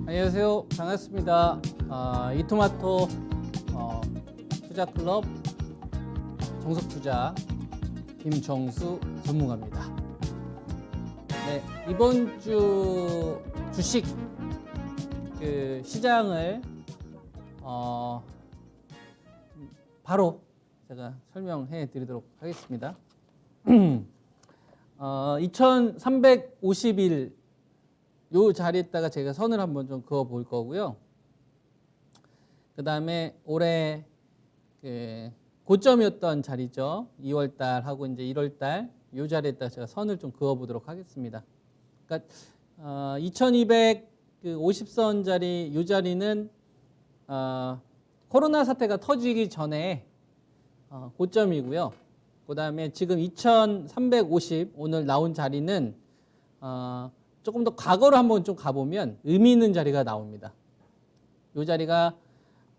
안녕하세요. 반갑습니다. 이토마토 투자클럽 정석투자 김정수 전문가입니다. 네, 이번 주 주식 시장을 바로 제가 설명해 드리도록 하겠습니다. 2350일 요 자리에다가 제가 선을 한번 좀 그어 볼 거고요. 그 다음에 올해 고점이었던 자리죠. 2월달 하고 이제 1월달 요 자리에다가 제가 선을 좀 그어 보도록 하겠습니다. 그러니까 2250선 자리 요 자리는 코로나 사태가 터지기 전에 고점이고요. 그 다음에 지금 2350 오늘 나온 자리는 조금 더 과거로 한번 좀 가보면 의미 있는 자리가 나옵니다. 이 자리가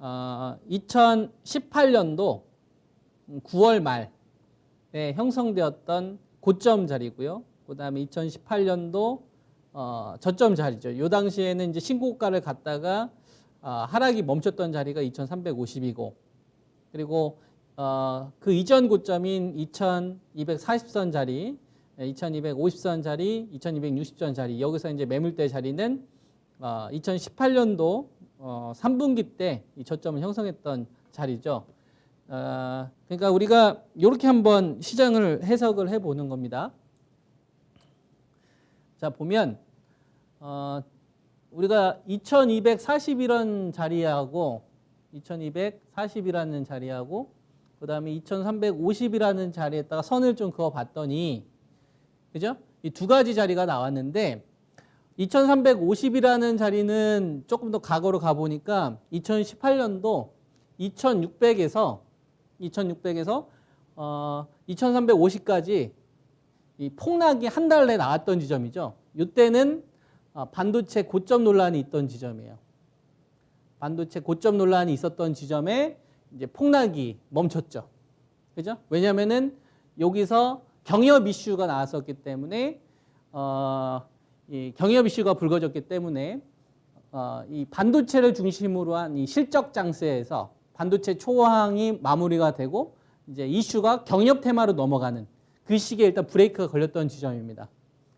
2018년도 9월 말에 형성되었던 고점 자리고요. 그 다음에 2018년도 저점 자리죠. 이 당시에는 이제 신고가를 갔다가 하락이 멈췄던 자리가 2350이고, 그리고 그 이전 고점인 2240선 자리, 2250선 자리, 2260선 자리, 여기서 이제 매물대 자리는 2018년도 3분기 때 이 저점을 형성했던 자리죠. 그러니까 우리가 이렇게 한번 시장을 해석을 해보는 겁니다. 자, 보면 우리가 2240이라는 자리하고 2240이라는 자리하고 그 다음에 2350이라는 자리에다가 선을 좀 그어 봤더니, 그죠? 이 두 가지 자리가 나왔는데 2350이라는 자리는 조금 더 과거로 가보니까 2018년도 2600에서 2350까지 이 폭락이 한 달 내에 나왔던 지점이죠. 이때는 반도체 고점 논란이 있던 지점이에요. 반도체 고점 논란이 있었던 지점에 이제 폭락이 멈췄죠. 그죠? 왜냐면은 여기서 경협 이슈가 나왔었기 때문에 이 경협 이슈가 불거졌기 때문에 이 반도체를 중심으로 한 이 실적 장세에서 반도체 초황이 마무리가 되고 이제 이슈가 경협 테마로 넘어가는 그 시기에 일단 브레이크가 걸렸던 지점입니다.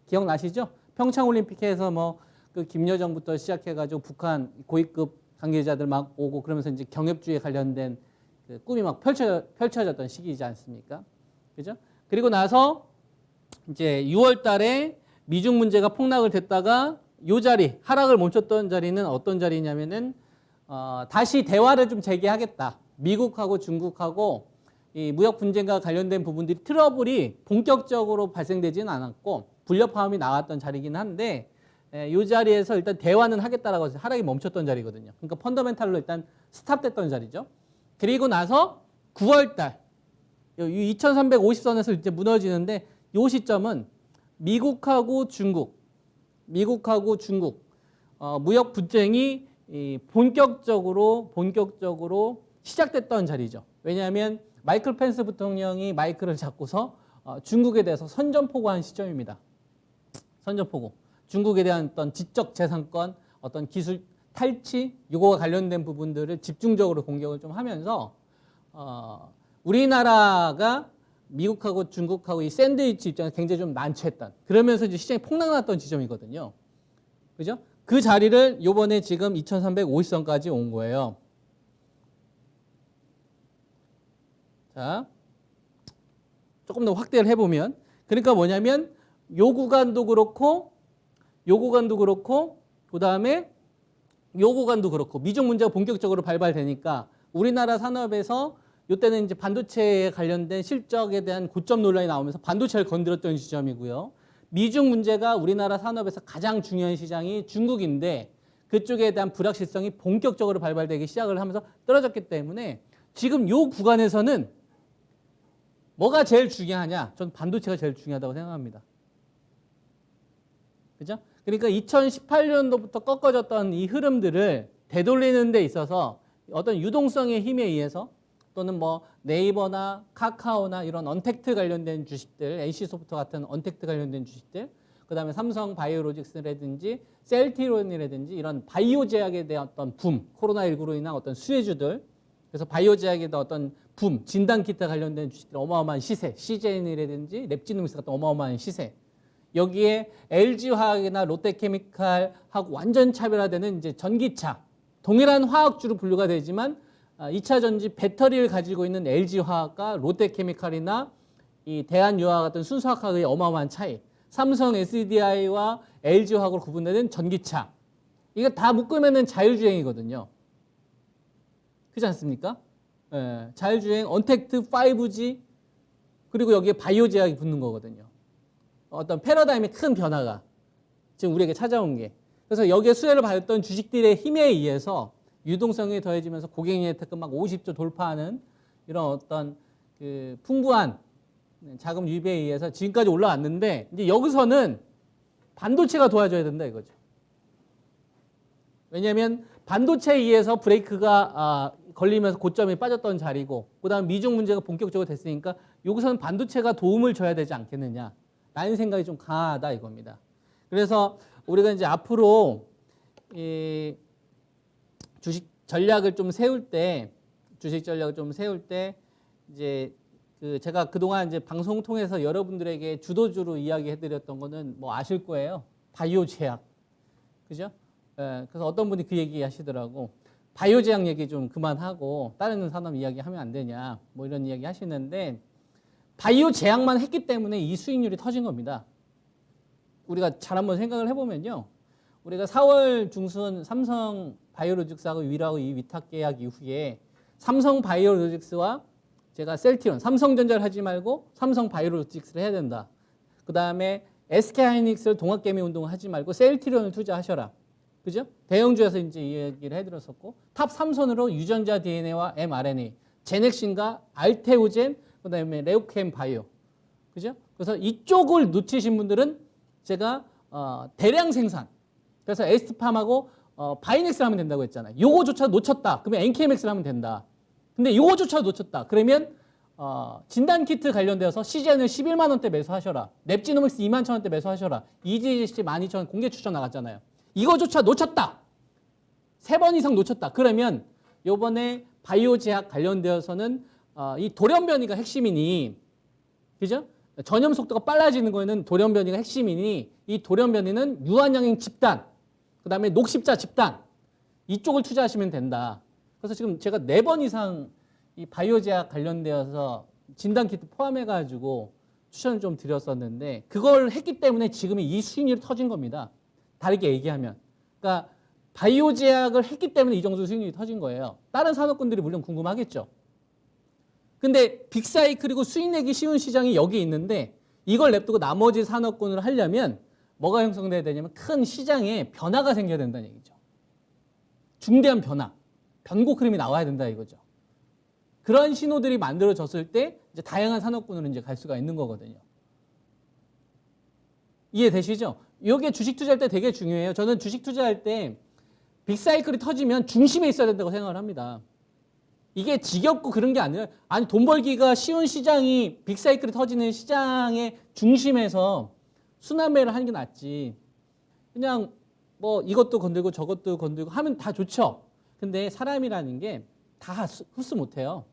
기억나시죠? 평창올림픽에서 뭐 그 김여정부터 시작해가지고 북한 고위급 관계자들 막 오고 그러면서 이제 경협주의에 관련된 그 꿈이 막 펼쳐졌던 시기이지 않습니까? 그죠? 그리고 나서 이제 6월 달에 미중 문제가 폭락을 됐다가 이 자리, 하락을 멈췄던 자리는 어떤 자리냐면은 다시 대화를 좀 재개하겠다. 미국하고 중국하고 이 무역 분쟁과 관련된 부분들이 트러블이 본격적으로 발생되지는 않았고 불협화음이 나왔던 자리긴 한데, 이 자리에서 일단 대화는 하겠다라고 해서 하락이 멈췄던 자리거든요. 그러니까 펀더멘탈로 일단 스탑됐던 자리죠. 그리고 나서 9월 달 2350선에서 이제 무너지는데, 이 시점은 미국하고 중국 무역 분쟁이 본격적으로 시작됐던 자리죠. 왜냐하면 마이클 펜스 부통령이 마이크를 잡고서 중국에 대해서 선전포고한 시점입니다. 선전포고. 중국에 대한 어떤 지적 재산권, 어떤 기술 탈취, 이거와 관련된 부분들을 집중적으로 공격을 좀 하면서 우리나라가 미국하고 중국하고 이 샌드위치 입장에서 굉장히 좀 난처했던, 그러면서 이제 시장이 폭락났던 지점이거든요. 그죠? 그 자리를 요번에 지금 2350선까지 온 거예요. 자, 조금 더 확대를 해보면, 그러니까 뭐냐면 요 구간도 그렇고 그 다음에 요 구간도 그렇고 미중 문제가 본격적으로 발발되니까 우리나라 산업에서 이때는 이제 반도체에 관련된 실적에 대한 고점 논란이 나오면서 반도체를 건드렸던 지점이고요. 미중 문제가 우리나라 산업에서 가장 중요한 시장이 중국인데 그쪽에 대한 불확실성이 본격적으로 발발되기 시작을 하면서 떨어졌기 때문에 지금 이 구간에서는 뭐가 제일 중요하냐? 저는 반도체가 제일 중요하다고 생각합니다. 그죠? 그러니까 2018년도부터 꺾어졌던 이 흐름들을 되돌리는 데 있어서 어떤 유동성의 힘에 의해서 또는 뭐 네이버나 카카오나 이런 언택트 관련된 주식들, NC소프트 같은 언택트 관련된 주식들, 그다음에 삼성 바이오로직스라든지 셀트리온이라든지 이런 바이오 제약에 대한 어떤 붐, 코로나19로 인한 어떤 수혜주들, 그래서 바이오 제약에 대한 어떤 붐, 진단 키트 관련된 주식들 어마어마한 시세, CJN이라든지 랩지노믹스 같은 어마어마한 시세. 여기에 LG화학이나 롯데케미칼하고 완전 차별화되는 이제 전기차, 동일한 화학주로 분류가 되지만 2차 전지 배터리를 가지고 있는 LG화학과 롯데케미칼이나 이 대한유화 같은 순수화학의 어마어마한 차이. 삼성 SDI와 LG화학으로 구분되는 전기차. 이거 다 묶으면은 자율주행이거든요. 그렇지 않습니까? 예, 자율주행, 언택트 5G, 그리고 여기에 바이오 제약이 붙는 거거든요. 어떤 패러다임의 큰 변화가 지금 우리에게 찾아온 게. 그래서 여기에 수혜를 받았던 주식들의 힘에 의해서 유동성이 더해지면서 고객 혜택금 막 50조 돌파하는 이런 어떤 그 풍부한 자금 유입에 의해서 지금까지 올라왔는데, 이제 여기서는 반도체가 도와줘야 된다 이거죠. 왜냐하면 반도체에 의해서 브레이크가 걸리면서 고점에 빠졌던 자리고, 그다음 미중 문제가 본격적으로 됐으니까 여기서는 반도체가 도움을 줘야 되지 않겠느냐 라는 생각이 좀 강하다 이겁니다. 그래서 우리가 이제 앞으로 이 주식 전략을 좀 세울 때, 이제 그 제가 그동안 이제 방송 통해서 여러분들에게 주도주로 이야기해드렸던 거는 뭐 아실 거예요. 바이오 제약, 그죠? 예, 그래서 어떤 분이 그 얘기 하시더라고. 바이오 제약 얘기 좀 그만하고 다른 산업 이야기하면 안 되냐, 뭐 이런 이야기 하시는데, 바이오 제약만 했기 때문에 이 수익률이 터진 겁니다. 우리가 잘 한번 생각을 해보면요. 우리가 4월 중순 삼성 바이오로직스하고 위라고 이 위탁 계약 이후에 삼성 바이오로직스와 제가 셀트리온, 삼성전자를 하지 말고 삼성 바이오로직스를 해야 된다. 그 다음에 SK하이닉스를 동학개미 운동을 하지 말고 셀트리온을 투자하셔라. 그죠? 대형주에서 이제 이 얘기를 해드렸었고, 탑 3선으로 유전자 DNA와 mRNA, 제넥신과 알테오젠, 그 다음에 레오캠 바이오. 그죠? 그래서 이쪽을 놓치신 분들은 제가 대량 생산, 그래서 에스트팜하고 바이넥스를 하면 된다고 했잖아요. 요거조차 놓쳤다. 그러면 NKMX를 하면 된다. 근데 요거조차 놓쳤다. 그러면 진단키트 관련되어서 CGN을 11만 원대 매수하셔라. 랩지노믹스 2만 천 원대 매수하셔라. EGC 12,000원 공개 추천 나갔잖아요. 이거조차 놓쳤다. 3번 이상 놓쳤다. 그러면 요번에 바이오 제약 관련되어서는 이 돌연변이가 핵심이니, 그죠? 전염 속도가 빨라지는 거에는 돌연변이가 핵심이니, 이 돌연변이는 유한양행 집단, 그 다음에 녹십자 집단, 이쪽을 투자하시면 된다. 그래서 지금 제가 4번 이상 이 바이오 제약 관련되어서 진단키트 포함해가지고 추천을 좀 드렸었는데, 그걸 했기 때문에 지금 이 수익률이 터진 겁니다. 다르게 얘기하면. 그러니까 바이오 제약을 했기 때문에 이 정도 수익률이 터진 거예요. 다른 산업군들이 물론 궁금하겠죠. 근데 빅사이클이고 수익 내기 쉬운 시장이 여기 있는데, 이걸 냅두고 나머지 산업군을 하려면 뭐가 형성돼야 되냐면 큰 시장에 변화가 생겨야 된다는 얘기죠. 중대한 변화, 변곡 흐름이 나와야 된다 이거죠. 그런 신호들이 만들어졌을 때 이제 다양한 산업군으로 이제 갈 수가 있는 거거든요. 이해되시죠? 이게 주식 투자할 때 되게 중요해요. 저는 주식 투자할 때 빅사이클이 터지면 중심에 있어야 된다고 생각을 합니다. 이게 지겹고 그런 게 아니라, 아니 돈 벌기가 쉬운 시장이 빅사이클이 터지는 시장의 중심에서 순환매를 하는 게 낫지. 그냥 뭐 이것도 건들고 저것도 건들고 하면 다 좋죠. 근데 사람이라는 게 다 흡수 못해요.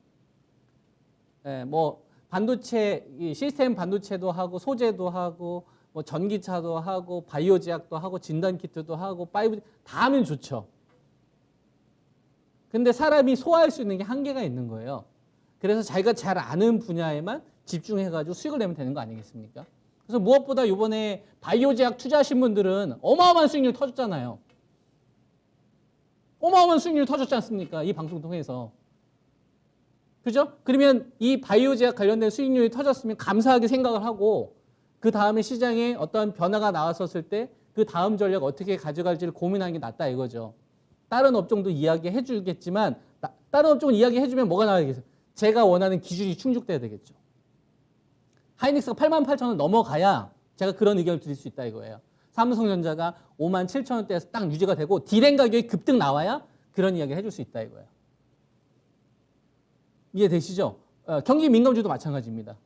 예, 뭐 반도체, 시스템 반도체도 하고 소재도 하고 뭐 전기차도 하고 바이오 제약도 하고 진단키트도 하고 5G 다 하면 좋죠. 근데 사람이 소화할 수 있는 게 한계가 있는 거예요. 그래서 자기가 잘 아는 분야에만 집중해가지고 수익을 내면 되는 거 아니겠습니까? 그래서 무엇보다 이번에 바이오 제약 투자하신 분들은 어마어마한 수익률 터졌잖아요. 어마어마한 수익률 터졌지 않습니까? 이 방송 통해서. 그죠? 그러면 이 바이오 제약 관련된 수익률이 터졌으면 감사하게 생각을 하고, 그 다음에 시장에 어떤 변화가 나왔었을 때 그 다음 전략 어떻게 가져갈지를 고민하는 게 낫다 이거죠. 다른 업종도 이야기해 주겠지만, 다른 업종을 이야기해 주면 뭐가 나와야겠어요? 제가 원하는 기준이 충족돼야 되겠죠. 하이닉스가 88,000원 넘어가야 제가 그런 의견을 드릴 수 있다 이거예요. 삼성전자가 57,000원대에서 딱 유지가 되고 디램 가격이 급등 나와야 그런 이야기를 해줄 수 있다 이거예요. 이해되시죠? 경기 민감주도 마찬가지입니다.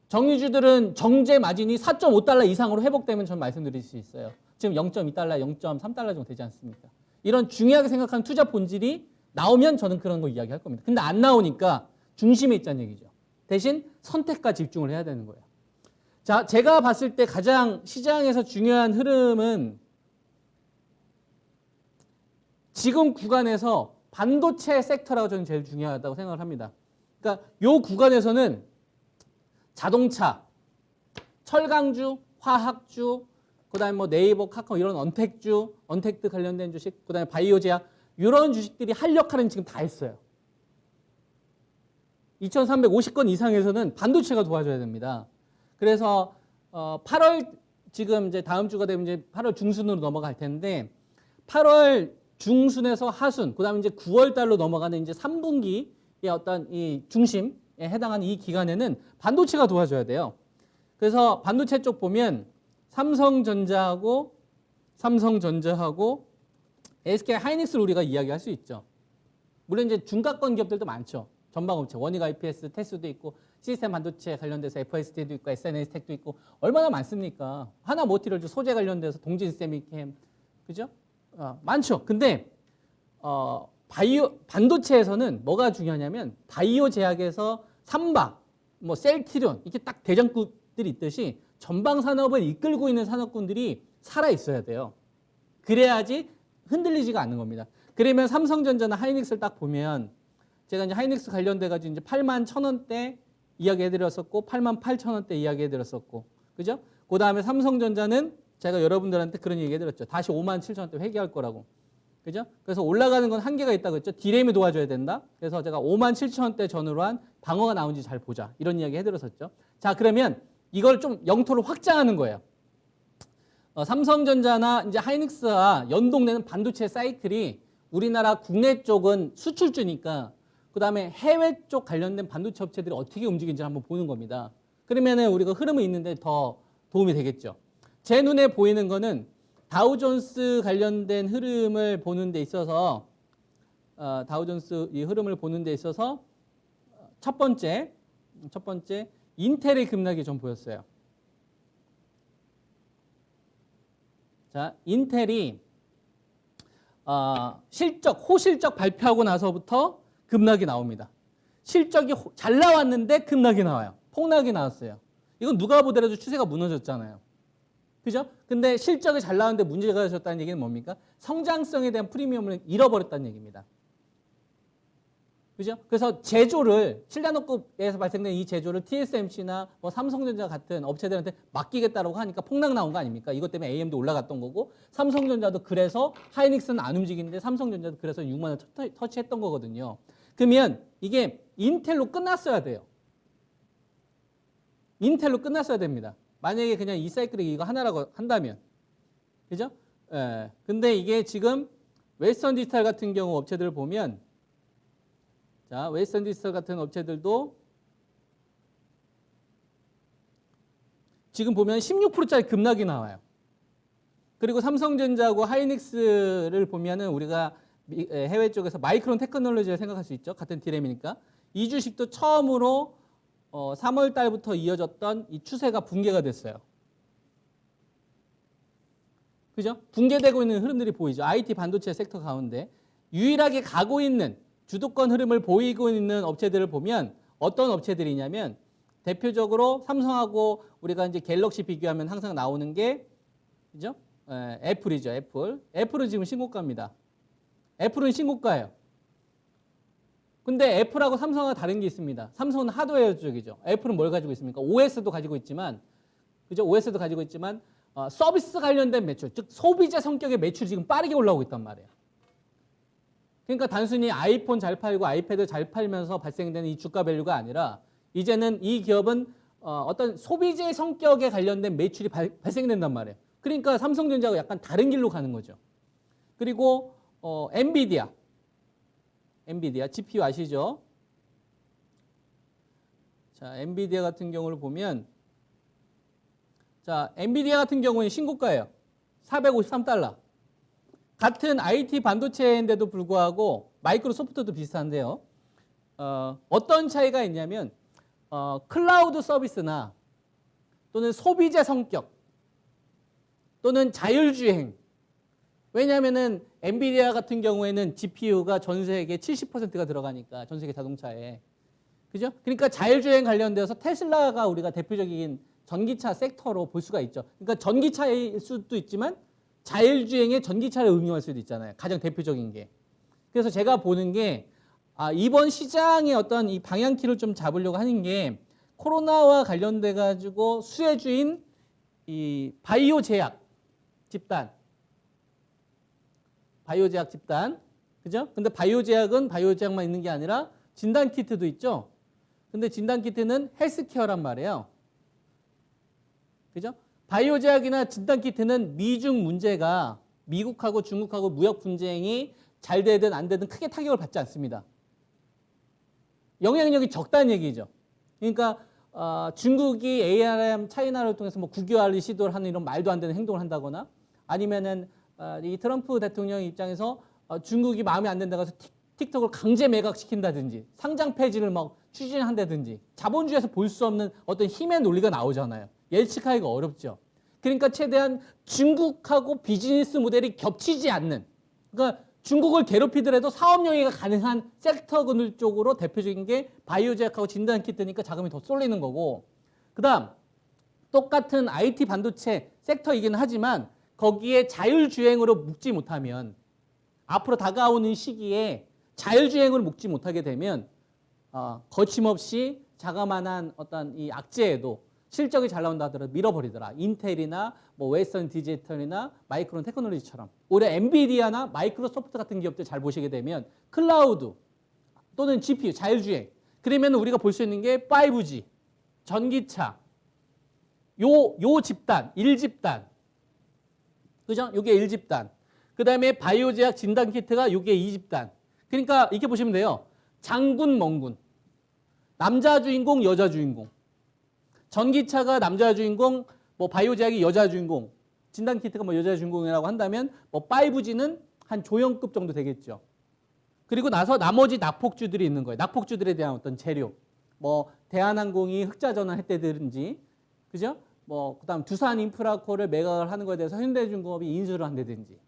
정유주들은 정제 마진이 4.5달러 이상으로 회복되면 전 말씀드릴 수 있어요. 지금 0.2달러, 0.3달러 정도 되지 않습니까? 이런 중요하게 생각하는 투자 본질이 나오면 저는 그런 거 이야기할 겁니다. 근데 안 나오니까 중심에 있다는 얘기죠. 대신 선택과 집중을 해야 되는 거예요. 자, 제가 봤을 때 가장 시장에서 중요한 흐름은 지금 구간에서 반도체 섹터라고 저는 제일 중요하다고 생각을 합니다. 그러니까 이 구간에서는 자동차, 철강주, 화학주, 그다음에 뭐 네이버, 카카오 이런 언택주, 언택트 관련된 주식, 그다음에 바이오 제약 이런 주식들이 할 역할은 지금 다 했어요. 2,350건 이상에서는 반도체가 도와줘야 됩니다. 그래서 8월 지금 이제 다음 주가 되면 이제 8월 중순으로 넘어갈 텐데 8월 중순에서 하순, 그다음에 이제 9월 달로 넘어가는 이제 3분기의 어떤 이 중심에 해당하는 이 기간에는 반도체가 도와줘야 돼요. 그래서 반도체 쪽 보면 삼성전자하고 SK 하이닉스를 우리가 이야기할 수 있죠. 물론 이제 중가권 기업들도 많죠. 전방업체, 원익 IPS, 테스도 있고 시스템 반도체 관련돼서 FST도 있고 SNS텍도 있고 얼마나 많습니까? 하나모티럴즈 소재 관련돼서 동진세미캠, 그죠? 많죠. 근데 반도체에서는 뭐가 중요하냐면 바이오 제약에서 삼바, 뭐 셀트리온 이렇게 딱 대장급들이 있듯이 전방 산업을 이끌고 있는 산업군들이 살아 있어야 돼요. 그래야지 흔들리지가 않는 겁니다. 그러면 삼성전자나 하이닉스를 딱 보면 제가 이제 하이닉스 관련돼 가지고 이제 81,000원대 이야기해드렸었고 88,000원대 이야기해드렸었고, 그죠? 그 다음에 삼성전자는 제가 여러분들한테 그런 얘기해드렸죠. 다시 57,000원대 회귀할 거라고, 그죠? 그래서 올라가는 건 한계가 있다고 했죠. 디램이 도와줘야 된다. 그래서 제가 57,000원대 전후로 한 방어가 나온지 잘 보자 이런 이야기 해드렸었죠. 자, 그러면 이걸 좀 영토를 확장하는 거예요. 삼성전자나 이제 하이닉스와 연동되는 반도체 사이클이 우리나라 국내 쪽은 수출주니까 그 다음에 해외 쪽 관련된 반도체 업체들이 어떻게 움직이는지 한번 보는 겁니다. 그러면은 우리가 흐름이 있는데 더 도움이 되겠죠. 제 눈에 보이는 거는 다우존스 관련된 흐름을 보는 데 있어서 다우존스 이 흐름을 보는 데 있어서 첫 번째 인텔의 급락이 좀 보였어요. 자, 인텔이 호실적 발표하고 나서부터 급락이 나옵니다. 실적이 잘 나왔는데 급락이 나와요. 폭락이 나왔어요. 이건 누가 보더라도 추세가 무너졌잖아요. 그죠? 근데 실적이 잘 나왔는데 문제가 되셨다는 얘기는 뭡니까? 성장성에 대한 프리미엄을 잃어버렸다는 얘기입니다. 그죠? 그래서 제조를, 신라노급에서 발생된 이 제조를 TSMC나 뭐 삼성전자 같은 업체들한테 맡기겠다라고 하니까 폭락 나온 거 아닙니까? 이것 때문에 AM도 올라갔던 거고, 삼성전자도 그래서 하이닉스는 안 움직이는데 삼성전자도 그래서 6만 원 터치했던 거거든요. 그러면 이게 인텔로 끝났어야 돼요. 인텔로 끝났어야 됩니다. 만약에 그냥 이 사이클이 이거 하나라고 한다면. 그죠? 예. 근데 이게 지금 웨스턴 디지털 같은 경우 업체들을 보면, 자, 웨스턴 디지털 같은 업체들도 지금 보면 16%짜리 급락이 나와요. 그리고 삼성전자하고 하이닉스를 보면은 우리가 해외 쪽에서 마이크론 테크놀로지를 생각할 수 있죠. 같은 디램이니까. 이 주식도 처음으로 3월 달부터 이어졌던 이 추세가 붕괴가 됐어요. 그죠? 붕괴되고 있는 흐름들이 보이죠. IT 반도체 섹터 가운데 유일하게 가고 있는 주도권 흐름을 보이고 있는 업체들을 보면 어떤 업체들이냐면 대표적으로 삼성하고 우리가 이제 갤럭시 비교하면 항상 나오는 게 그죠? 애플이죠. 애플은 지금 신고가입니다. 애플은 신고가예요. 근데 애플하고 삼성하고 다른 게 있습니다. 삼성은 하드웨어 쪽이죠. 애플은 뭘 가지고 있습니까? OS도 가지고 있지만, 그죠? OS도 가지고 있지만 서비스 관련된 매출, 즉 소비자 성격의 매출이 지금 빠르게 올라오고 있단 말이에요. 그러니까 단순히 아이폰 잘 팔고 아이패드 잘 팔면서 발생되는 이 주가 밸류가 아니라 이제는 이 기업은 어떤 소비재 성격에 관련된 매출이 발생된단 말이에요. 그러니까 삼성전자가 약간 다른 길로 가는 거죠. 그리고 엔비디아 GPU 아시죠? 자, 엔비디아 같은 경우를 보면 자, 엔비디아 같은 경우는 신고가예요. 453달러. 같은 IT 반도체인데도 불구하고 마이크로소프트도 비슷한데요. 어떤 차이가 있냐면 클라우드 서비스나 또는 소비재 성격 또는 자율주행. 왜냐하면은 엔비디아 같은 경우에는 GPU가 전 세계 70%가 들어가니까 전 세계 자동차에. 그죠? 그러니까 자율주행 관련돼서 테슬라가 우리가 대표적인 전기차 섹터로 볼 수가 있죠. 그러니까 전기차일 수도 있지만 자율주행에 전기차를 응용할 수도 있잖아요. 가장 대표적인 게. 그래서 제가 보는 게 이번 시장의 어떤 이 방향키를 좀 잡으려고 하는 게 코로나와 관련돼 가지고 수혜주인 이 바이오 제약 집단. 그죠? 근데 바이오 제약만 있는 게 아니라 진단 키트도 있죠. 근데 진단 키트는 헬스케어란 말이에요. 그죠? 바이오 제약이나 진단 키트는 미중 문제가 미국하고 중국하고 무역 분쟁이 잘 되든 안 되든 크게 타격을 받지 않습니다. 영향력이 적다는 얘기죠. 그러니까 중국이 ARM 차이나를 통해서 뭐 국유화를 시도를 하는 이런 말도 안 되는 행동을 한다거나 아니면은 이 트럼프 대통령 입장에서 중국이 마음에 안 든다고 해서 틱톡을 강제 매각시킨다든지 상장 폐지를 막 추진한다든지 자본주의에서 볼 수 없는 어떤 힘의 논리가 나오잖아요. 예측하기가 어렵죠. 그러니까 최대한 중국하고 비즈니스 모델이 겹치지 않는, 그러니까 중국을 괴롭히더라도 사업 영위가 가능한 섹터들 쪽으로 대표적인 게 바이오 제약하고 진단 키트니까 자금이 더 쏠리는 거고, 그다음 똑같은 IT 반도체 섹터이긴 하지만 거기에 자율주행으로 묶지 못하면 앞으로 다가오는 시기에 자율주행으로 묶지 못하게 되면 거침없이 자그마한 어떤 이 악재에도 실적이 잘 나온다 하더라도 밀어버리더라. 인텔이나 뭐 웨스턴 디지털이나 마이크론 테크놀로지처럼. 오히려 엔비디아나 마이크로소프트 같은 기업들 잘 보시게 되면 클라우드 또는 GPU, 자율주행. 그러면 우리가 볼 수 있는 게 5G, 전기차, 요 집단, 1집단. 그죠? 요게 1집단. 그 다음에 바이오 제약 진단 키트가 요게 2집단. 그러니까 이렇게 보시면 돼요. 장군, 멍군. 남자 주인공, 여자 주인공. 전기차가 남자 주인공, 뭐 바이오 제약이 여자 주인공, 진단 키트가 뭐 여자 주인공이라고 한다면 뭐 5G는 한 조연급 정도 되겠죠. 그리고 나서 나머지 낙폭주들이 있는 거예요. 낙폭주들에 대한 어떤 재료. 뭐 대한항공이 흑자 전환했다든지, 그죠? 뭐 그다음 두산 인프라코를 매각을 하는 거에 대해서 현대중공업이 인수를 한다든지.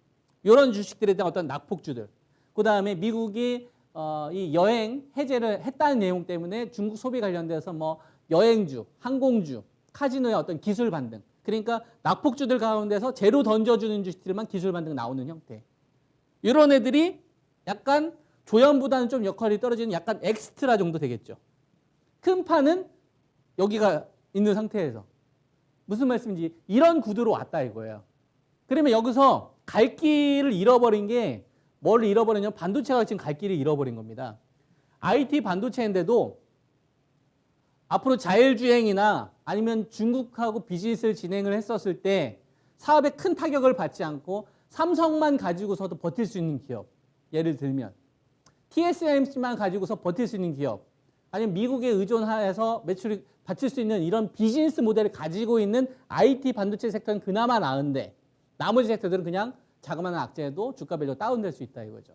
이런 주식들에 대한 어떤 낙폭주들. 그다음에 미국이 이 여행 해제를 했다는 내용 때문에 중국 소비 관련돼서 뭐 여행주, 항공주, 카지노의 어떤 기술 반등. 그러니까 낙폭주들 가운데서 재료 던져주는 주식들만 기술 반등 나오는 형태. 이런 애들이 약간 조연보다는 좀 역할이 떨어지는 약간 엑스트라 정도 되겠죠. 큰 판은 여기가 있는 상태에서. 무슨 말씀인지 이런 구도로 왔다 이거예요. 그러면 여기서 갈 길을 잃어버린 게 뭘 잃어버렸냐면 반도체가 지금 갈 길을 잃어버린 겁니다. IT 반도체인데도 앞으로 자율주행이나 아니면 중국하고 비즈니스를 진행을 했었을 때 사업에 큰 타격을 받지 않고 삼성만 가지고서도 버틸 수 있는 기업, 예를 들면 TSMC만 가지고서 버틸 수 있는 기업, 아니면 미국에 의존해서 매출이 받칠 수 있는 이런 비즈니스 모델을 가지고 있는 IT 반도체 섹터는 그나마 나은데 나머지 섹터들은 그냥 자그마한 악재에도 주가 밸류가 다운될 수 있다 이거죠.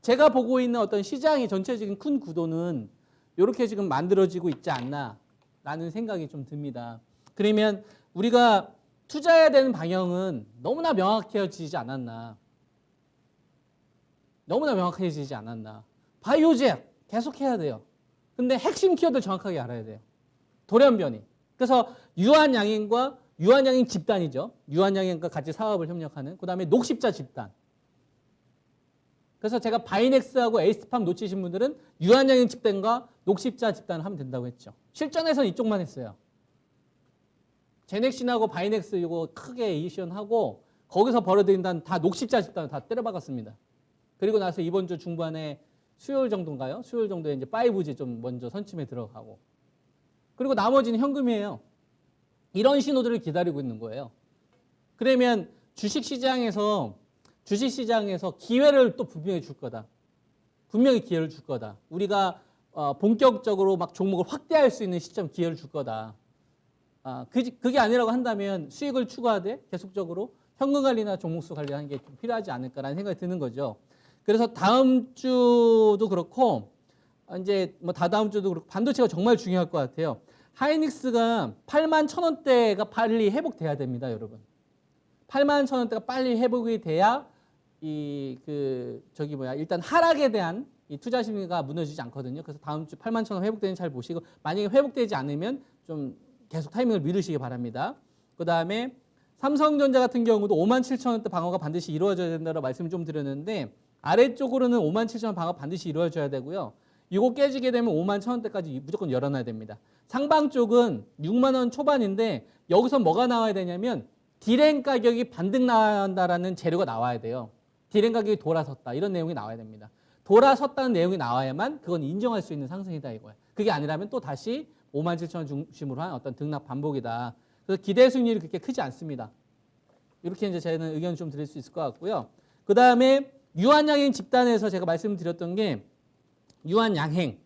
제가 보고 있는 어떤 시장의 전체적인 큰 구도는 이렇게 지금 만들어지고 있지 않나라는 생각이 좀 듭니다. 그러면 우리가 투자해야 되는 방향은 너무나 명확해지지 않았나. 바이오 제약 계속 해야 돼요. 근데 핵심 키워드 정확하게 알아야 돼요. 돌연변이. 그래서 유한양인 집단이죠. 유한양인과 같이 사업을 협력하는. 그 다음에 녹십자 집단. 그래서 제가 바이넥스하고 에이스팜 놓치신 분들은 유한양인 집단과 녹십자 집단을 하면 된다고 했죠. 실전에서는 이쪽만 했어요. 제넥신하고 바이넥스 이거 크게 이슈하고 거기서 벌어들인다는 다 녹십자 집단을 다 때려박았습니다. 그리고 나서 이번 주 중반에 수요일 정도인가요? 수요일 정도에 이제 5G 좀 먼저 선침에 들어가고. 그리고 나머지는 현금이에요. 이런 신호들을 기다리고 있는 거예요. 그러면 주식시장에서 기회를 또 분명히 줄 거다. 분명히 기회를 줄 거다. 우리가 본격적으로 막 종목을 확대할 수 있는 시점 기회를 줄 거다. 그게 아니라고 한다면 수익을 추구하되 계속적으로 현금 관리나 종목수 관리하는 게 좀 필요하지 않을까라는 생각이 드는 거죠. 그래서 다음 주도 그렇고 이제 뭐 다다음 주도 그렇고 반도체가 정말 중요할 것 같아요. 하이닉스가 8만 1,000원대가 빨리 회복돼야 됩니다, 여러분. 8만 1,000원대가 빨리 회복이 돼야 일단 하락에 대한 이 투자 심리가 무너지지 않거든요. 그래서 다음 주 8만 1,000원 회복되는지 잘 보시고 만약에 회복되지 않으면 좀 계속 타이밍을 미루시기 바랍니다. 그다음에 삼성전자 같은 경우도 5만 7,000원대 방어가 반드시 이루어져야 된다고 말씀 좀 드렸는데 아래쪽으로는 5만 7,000원 방어 반드시 이루어져야 되고요. 이거 깨지게 되면 5만 1,000원대까지 무조건 열어놔야 됩니다. 상방 쪽은 6만 원 초반인데 여기서 뭐가 나와야 되냐면 디램 가격이 반등 나온다라는 재료가 나와야 돼요. 디램 가격이 돌아섰다 이런 내용이 나와야 됩니다. 돌아섰다는 내용이 나와야만 그건 인정할 수 있는 상승이다 이거예요. 그게 아니라면 또 다시 5만 7,000원 중심으로 한 어떤 등락 반복이다. 그래서 기대 수익률이 그렇게 크지 않습니다. 이렇게 이제 저희는 의견을 좀 드릴 수 있을 것 같고요. 그 다음에 유한양행 집단에서 제가 말씀드렸던 게 유한양행.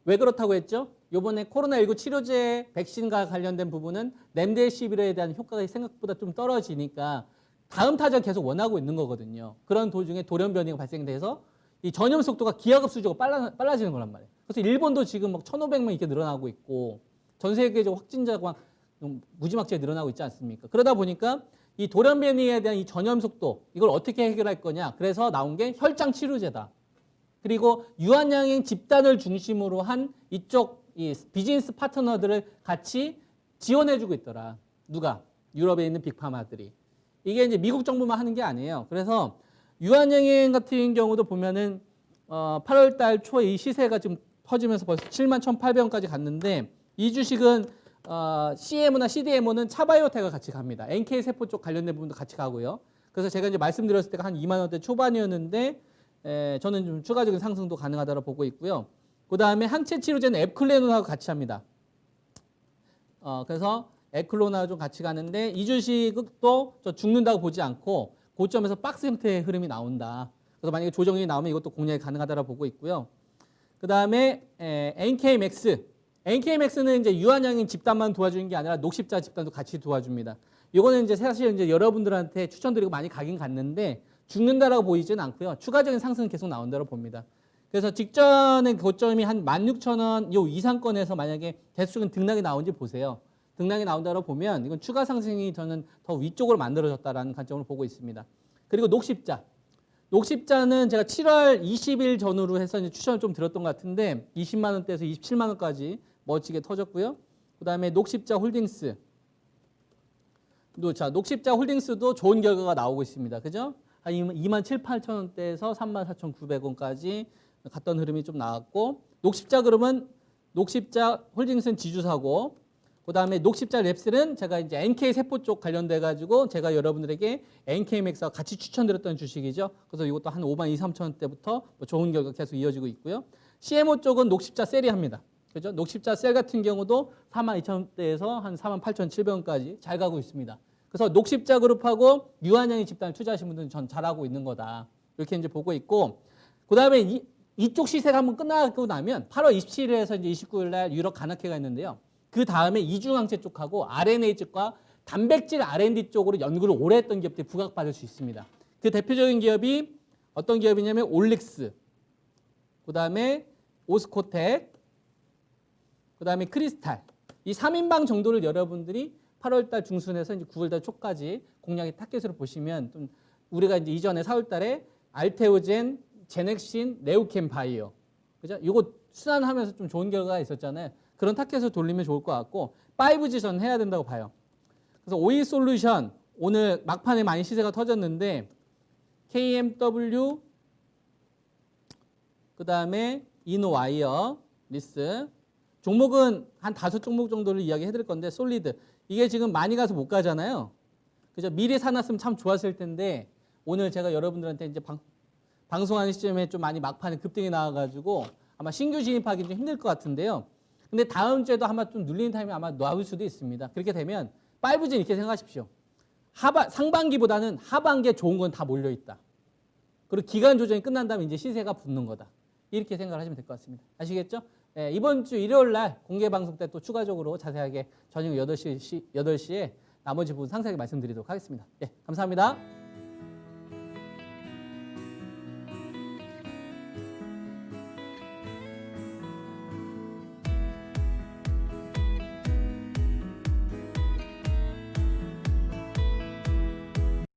왜 그렇다고 했죠? 이번에 코로나19 치료제 백신과 관련된 부분은 렘데시비르에 대한 효과가 생각보다 좀 떨어지니까 다음 타자 계속 원하고 있는 거거든요. 그런 도중에 돌연 변이가 발생돼서 이 전염 속도가 기하급수적으로 빨라지는 거란 말이에요. 그래서 일본도 지금 막 1,500명 이렇게 늘어나고 있고 전 세계적 확진자가 무지막지하게 늘어나고 있지 않습니까? 그러다 보니까 이 돌연 변이에 대한 이 전염 속도 이걸 어떻게 해결할 거냐? 그래서 나온 게 혈장 치료제다. 그리고 유한양행 집단을 중심으로 한 이쪽 이 비즈니스 파트너들을 같이 지원해주고 있더라. 누가? 유럽에 있는 빅파마들이. 이게 이제 미국 정부만 하는 게 아니에요. 그래서 유한양행 같은 경우도 보면은 8월 달 초에 이 시세가 지금 퍼지면서 벌써 7만 1,800원까지 갔는데 이 주식은 CMO나 CDMO는 차바이오텍과 같이 갑니다. NK 세포 쪽 관련된 부분도 같이 가고요. 그래서 제가 이제 말씀드렸을 때가 한 2만 원대 초반이었는데 저는 좀 추가적인 상승도 가능하다고 보고 있고요. 그 다음에 항체 치료제는 앱클레논하고 같이 합니다. 그래서 앱클론하고 좀 같이 가는데 이 주식도 저 죽는다고 보지 않고 고점에서 박스 형태의 흐름이 나온다. 그래서 만약에 조정이 나오면 이것도 공략이 가능하다고 보고 있고요. 그 다음에 NK맥스. NK맥스는 이제 유한양행 집단만 도와주는 게 아니라 녹십자 집단도 같이 도와줍니다. 이거는 이제 사실 이제 여러분들한테 추천드리고 많이 가긴 갔는데 죽는다라고 보이지는 않고요. 추가적인 상승은 계속 나온다고 봅니다. 그래서 직전의 고점이 한 16,000원 요 이상권에서 만약에 대수적인 등락이 나온지 보세요. 등락이 나온다고 보면 이건 추가 상승이 저는 더 위쪽으로 만들어졌다라는 관점으로 보고 있습니다. 그리고 녹십자. 녹십자는 제가 7월 20일 전후로 해서 이제 추천을 좀 드렸던 것 같은데 20만 원대에서 27만 원까지 멋지게 터졌고요. 그다음에 녹십자 홀딩스. 자, 녹십자 홀딩스도 좋은 결과가 나오고 있습니다. 그죠? 한 2만 7, 8천 원대에서 3만 4,900원까지 갔던 흐름이 좀 나왔고 녹십자 그러면 녹십자 홀딩스는 지주사고 그다음에 녹십자 랩슬은 제가 이제 NK 세포 쪽 관련돼 가지고 제가 여러분들에게 NK맥스와 같이 추천드렸던 주식이죠. 그래서 이것도 한 5만 2, 3천 원대부터 좋은 결과 계속 이어지고 있고요. CMO 쪽은 녹십자 셀이 합니다. 그죠? 녹십자 셀 같은 경우도 4만 2천 원대에서 한 4만 8,700원까지 잘 가고 있습니다. 그래서 녹십자 그룹하고 유한양행 집단을 투자하신 분들은 전 잘하고 있는 거다. 이렇게 이제 보고 있고 그다음에 이쪽 시세가 한번 끝나고 나면 8월 27일에서 이제 29일 날 유럽 간악회가 있는데요. 그 다음에 이중항체 쪽하고 RNA 쪽과 단백질 R&D 쪽으로 연구를 오래 했던 기업들이 부각받을 수 있습니다. 그 대표적인 기업이 어떤 기업이냐면 올릭스, 그 다음에 오스코텍, 그 다음에 크리스탈. 이 3인방 정도를 여러분들이 8월 달 중순에서 이제 9월 달 초까지 공략의 타겟으로 보시면 좀 우리가 이제 이전에 4월 달에 알테오젠, 제넥신, 네오캠 바이오. 그죠? 이거 순환하면서 좀 좋은 결과가 있었잖아요. 그런 타겟을 돌리면 좋을 것 같고 5G 전 해야 된다고 봐요. 그래서 오이 솔루션 오늘 막판에 많이 시세가 터졌는데 KMW 그 다음에 이노와이어 리스 종목은 한 5종목 정도를 이야기해 드릴 건데 솔리드 이게 지금 많이 가서 못 가잖아요. 그죠? 미리 사놨으면 참 좋았을 텐데 오늘 제가 여러분들한테 이제 방송하는 시점에 좀 많이 막판에 급등이 나와가지고 아마 신규 진입하기 좀 힘들 것 같은데요. 근데 다음 주에도 아마 좀 눌리는 타임이 아마 나올 수도 있습니다. 그렇게 되면 5G 이렇게 생각하십시오. 상반기보다는 하반기에 좋은 건 다 몰려있다. 그리고 기간 조정이 끝난 다음에 이제 시세가 붙는 거다. 이렇게 생각을 하시면 될 것 같습니다. 아시겠죠? 네, 이번 주 일요일 날 공개 방송 때 또 추가적으로 자세하게 저녁 8시에 나머지 부분 상세하게 말씀드리도록 하겠습니다. 네, 감사합니다.